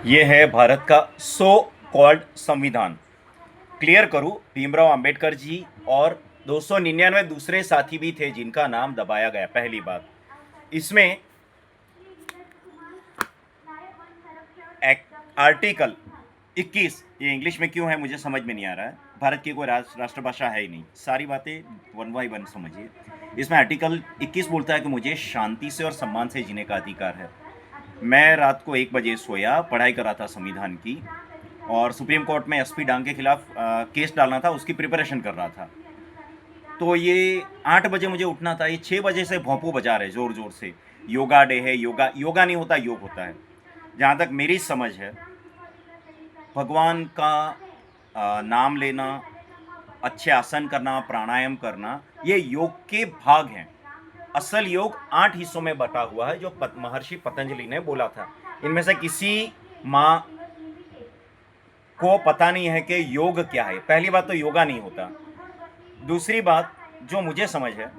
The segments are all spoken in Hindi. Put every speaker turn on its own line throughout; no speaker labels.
ये है भारत का सो कॉल्ड संविधान। क्लियर करूं, भीमराव अंबेडकर जी और 299 दूसरे साथी भी थे जिनका नाम दबाया गया। पहली बात, इसमें आर्टिकल 21, ये इंग्लिश में क्यों है मुझे समझ में नहीं आ रहा है। भारत की कोई राष्ट्रभाषा है ही नहीं, सारी बातें वन बाई वन समझिए। इसमें आर्टिकल 21 बोलता है कि मुझे शांति से और सम्मान से जीने का अधिकार है। मैं रात को 1 बजे सोया, पढ़ाई कर रहा था संविधान की, और सुप्रीम कोर्ट में एसपी डांग के खिलाफ केस डालना था, उसकी प्रिपरेशन कर रहा था। तो ये 8 बजे मुझे उठना था, ये 6 बजे से भोंपू बजा रहे जोर जोर से, योगा डे है। योगा योगा नहीं होता, योग होता है। जहाँ तक मेरी समझ है, भगवान का नाम लेना, अच्छे आसन करना, प्राणायाम करना, ये योग के भाग हैं। असल योग 8 हिस्सों में बटा हुआ है, जो महर्षि पतंजलि ने बोला था। इनमें से किसी माँ को पता नहीं है कि योग क्या है। पहली बात तो योगा नहीं होता। दूसरी बात जो मुझे समझ है,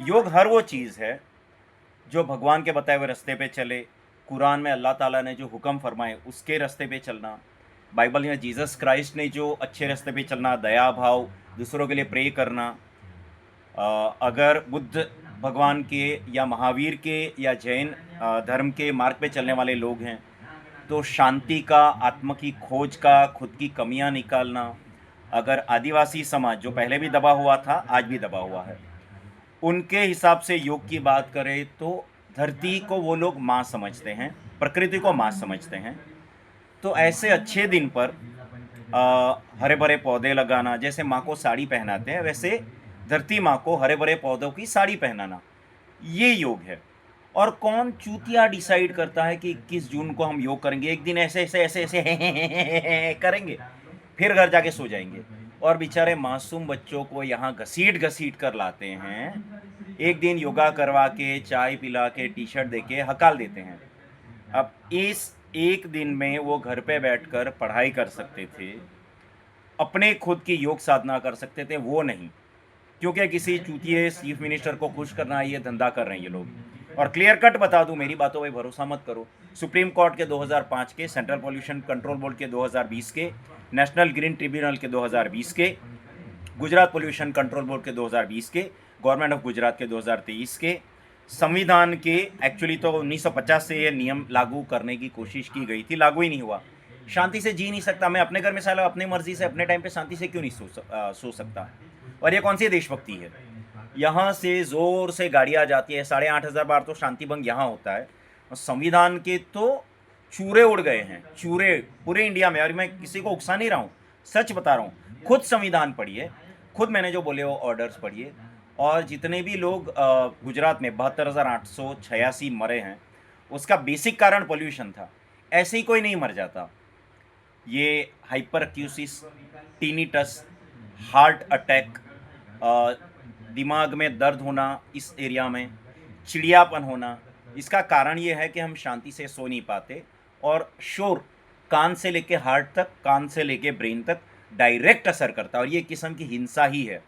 योग हर वो चीज़ है जो भगवान के बताए हुए रास्ते पे चले। कुरान में अल्लाह ताला ने जो हुक्म फरमाए उसके रास्ते पे चलना, बाइबल में जीसस क्राइस्ट ने जो अच्छे रास्ते पे चलना, दया भाव, दूसरों के लिए प्रे करना। अगर बुद्ध भगवान के या महावीर के या जैन धर्म के मार्ग पे चलने वाले लोग हैं, तो शांति का, आत्मा की खोज का, खुद की कमियां निकालना। अगर आदिवासी समाज जो पहले भी दबा हुआ था, आज भी दबा हुआ है, उनके हिसाब से योग की बात करें तो धरती को वो लोग माँ समझते हैं, प्रकृति को माँ समझते हैं। तो ऐसे अच्छे दिन पर हरे भरे पौधे लगाना, जैसे माँ को साड़ी पहनाते हैं वैसे धरती माँ को हरे भरे पौधों की साड़ी पहनाना, ये योग है। और कौन चूतिया डिसाइड करता है कि 21 जून को हम योग करेंगे? एक दिन ऐसे ऐसे ऐसे ऐसे करेंगे, फिर घर जाके सो जाएंगे, और बेचारे मासूम बच्चों को यहाँ घसीट घसीट कर लाते हैं। एक दिन योगा करवा के, चाय पिला के, टी शर्ट दे के हकाल देते हैं। अब इस एक दिन में वो घर पे बैठकर पढ़ाई कर सकते थे, अपने खुद की योग साधना कर सकते थे, वो नहीं, क्योंकि किसी चूतिए चीफ मिनिस्टर को खुश करना, ये धंधा कर रहे हैं ये लोग। और क्लियर कट बता दूं, मेरी बातों पे भरोसा मत करो। सुप्रीम कोर्ट के 2005 के, सेंट्रल पॉल्यूशन कंट्रोल बोर्ड के 2020 के, नेशनल ग्रीन ट्रिब्यूनल के 2020 के, गुजरात पॉल्यूशन कंट्रोल बोर्ड के 2020 के, गवर्नमेंट ऑफ गुजरात के 2023 के, संविधान के, एक्चुअली तो 1950 से ये नियम लागू करने की कोशिश की गई थी, लागू ही नहीं हुआ। शांति से जी नहीं सकता मैं अपने घर में, साला अपनी मर्जी से अपने टाइम पे शांति से क्यों नहीं सो सकता? और ये कौन सी देशभक्ति है? यहाँ से जोर से गाड़ियाँ जाती है, 8,500 बार तो शांति भंग यहाँ होता है। और संविधान के तो चूरे उड़ गए हैं, चूरे पूरे इंडिया में। और मैं किसी को उकसा नहीं रहा हूँ, सच बता रहा हूँ। खुद संविधान पढ़िए, खुद मैंने जो बोले वो ऑर्डर्स पढ़िए। और जितने भी लोग गुजरात में 72,886 मरे हैं, उसका बेसिक कारण पोल्यूशन था। ऐसे ही कोई नहीं मर जाता। ये हाइपर एक्यूसिस, टीनीटस, हार्ट अटैक, दिमाग में दर्द होना, इस एरिया में चिड़ियापन होना, इसका कारण ये है कि हम शांति से सो नहीं पाते। और शोर कान से लेके हार्ट तक, कान से लेके ब्रेन तक डायरेक्ट असर करता है, और ये किस्म की हिंसा ही है।